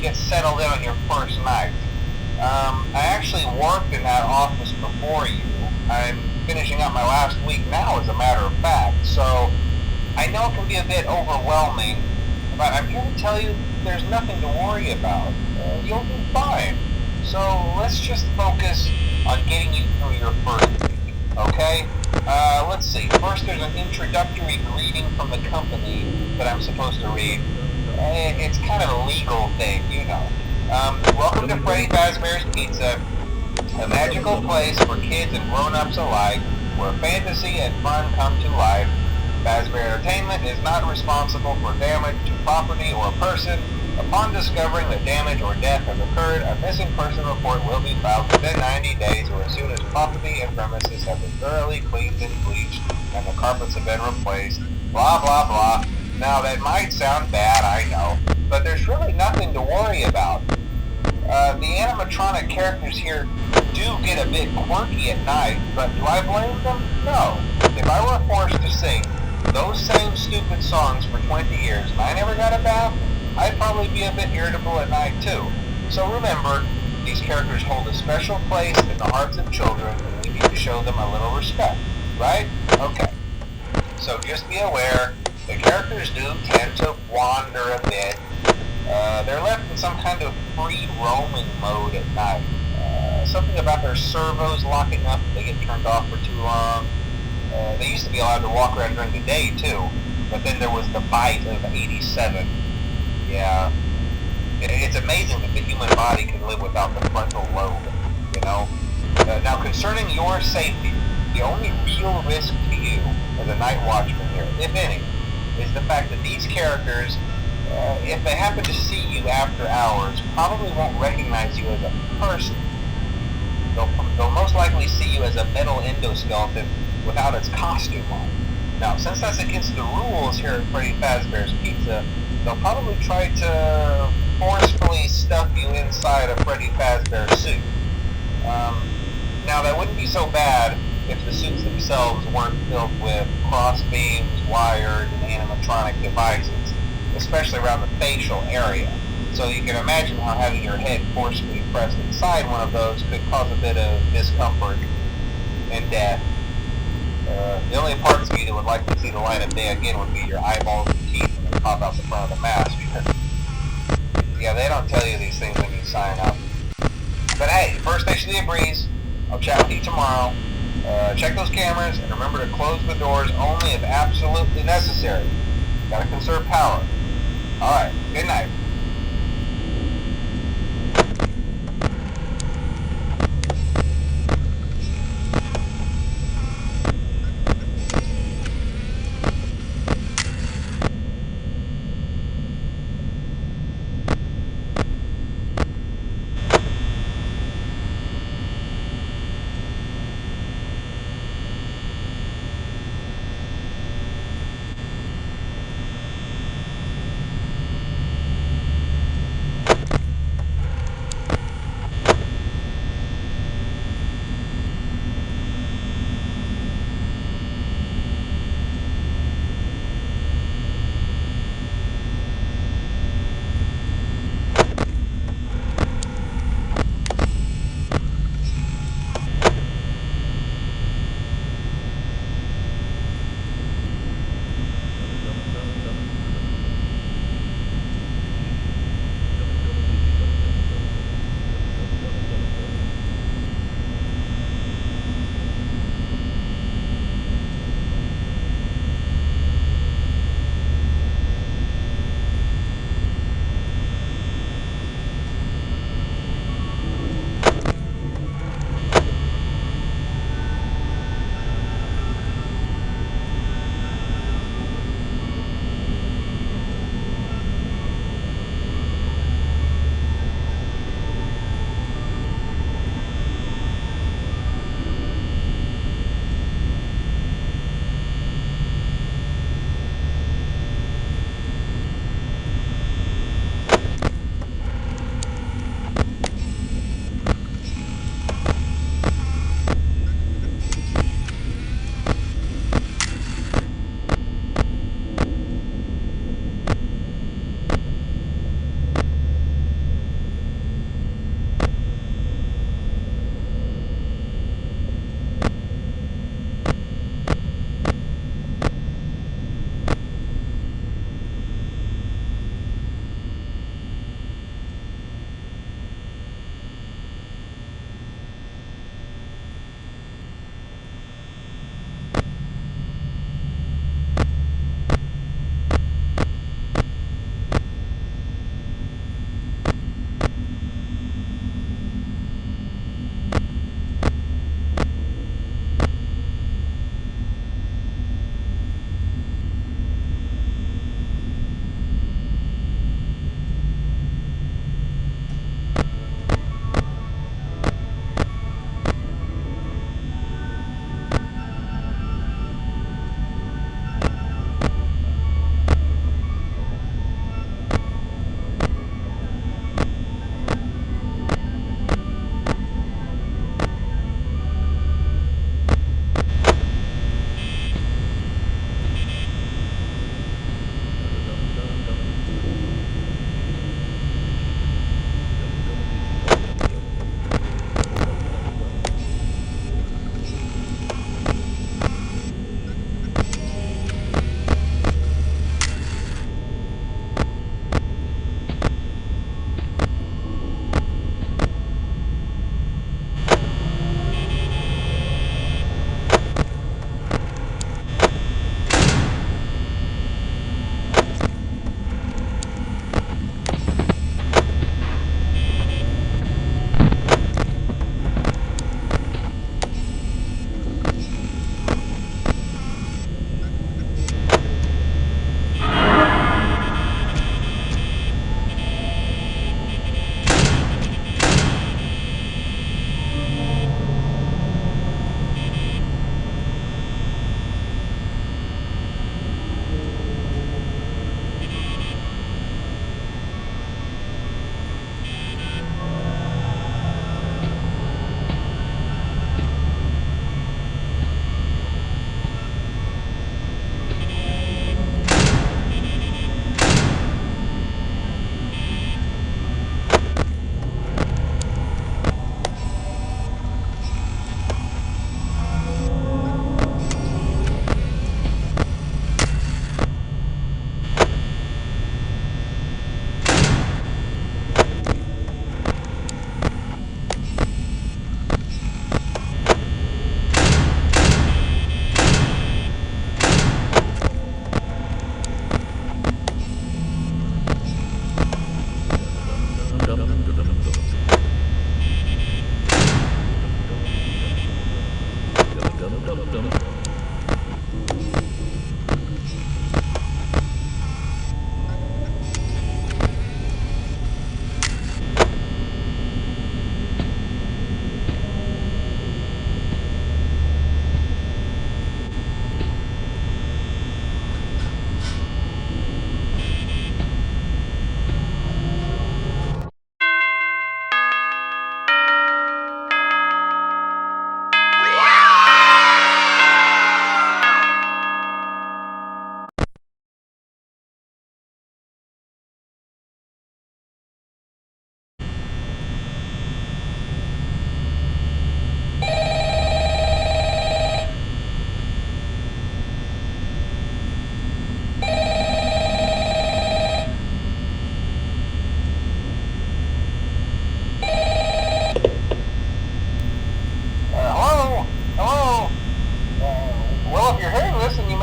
you get settled in on your first night. I actually worked in that office before you. I'm finishing up my last week now, as a matter of fact, so I know it can be a bit overwhelming, but I'm here to tell you there's nothing to worry about. You'll be fine. So let's just focus on getting you through your first week, okay? Let's see. First, there's an introductory greeting from the company that I'm supposed to read. It's kind of a legal thing, you know. Welcome to Freddy Fazbear's Pizza, a magical place for kids and grown-ups alike, where fantasy and fun come to life. Fazbear Entertainment is not responsible for damage to property or person. Upon discovering that damage or death has occurred, a missing person report will be filed within 90 days or as soon as property and premises have been thoroughly cleaned and bleached and the carpets have been replaced. Blah, blah, blah. Now, that might sound bad, I know, but there's really nothing to worry about. The animatronic characters here do get a bit quirky at night, but do I blame them? No. If I were forced to sing those same stupid songs for 20 years and I never got a bath, I'd probably be a bit irritable at night too. So remember, these characters hold a special place in the hearts of children and we need to show them a little respect, right? Okay. So just be aware, the characters do tend to wander a bit. They're left in some kind of free roaming mode at night. Something about their servos locking up if they get turned off for too long. They used to be allowed to walk around during the day too, but then there was the bite of 87. Yeah, it's amazing that the human body can live without the frontal lobe, you know? Now, concerning your safety, the only real risk to you as a night watchman here, if any, is the fact that these characters, if they happen to see you after hours, probably won't recognize you as a person. They'll most likely see you as a metal endoskeleton without its costume on. Now, since that's against the rules here at Freddy Fazbear's Pizza, they'll probably try to forcefully stuff you inside a Freddy Fazbear suit. Now, that wouldn't be so bad if the suits themselves weren't filled with cross beams, wired, and animatronic devices, especially around the facial area. So you can imagine how having your head forcefully pressed inside one of those could cause a bit of discomfort and death. The only parts of you that would like to see the light of day again would be your eyeballs and teeth when they pop out the front of the mask. Yeah, they don't tell you these things when you sign up. But hey, first station of the breeze. I'll chat with you tomorrow. Check those cameras and remember to close the doors only if absolutely necessary. Gotta conserve power. Alright, good night.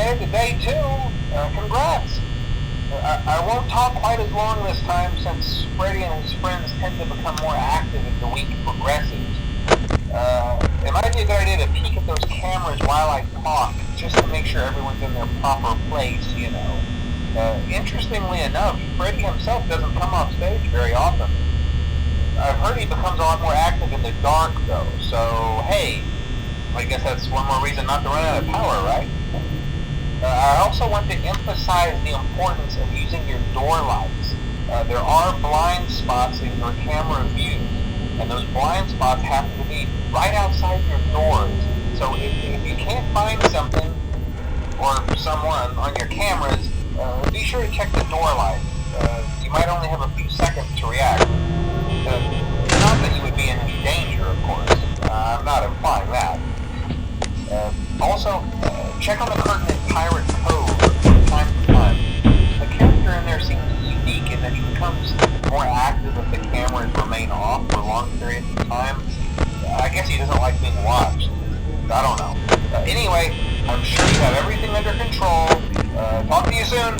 made it to day 2. Congrats. I won't talk quite as long this time since Freddy and his friends tend to become more active as the week progresses. It might be a good idea to peek at those cameras while I talk, just to make sure everyone's in their proper place, you know. Interestingly enough, Freddy himself doesn't come off stage very often. I've heard he becomes a lot more active in the dark, though, so hey, I guess that's one more reason not to run out of power, right? I also want to emphasize the importance of using your door lights. There are blind spots in your camera view, and those blind spots happen to be right outside your doors. So if you can't find something or someone on your cameras, be sure to check the door light. You might only have a few seconds to react. Not that you would be in any danger, of course. I'm not implying that. Also, check on the curtain in Pirate Cove from time to time. The character in there seems unique in that he becomes more active if the cameras remain off for long periods of time. I guess he doesn't like being watched. I don't know. Anyway, I'm sure you have everything under control. Talk to you soon.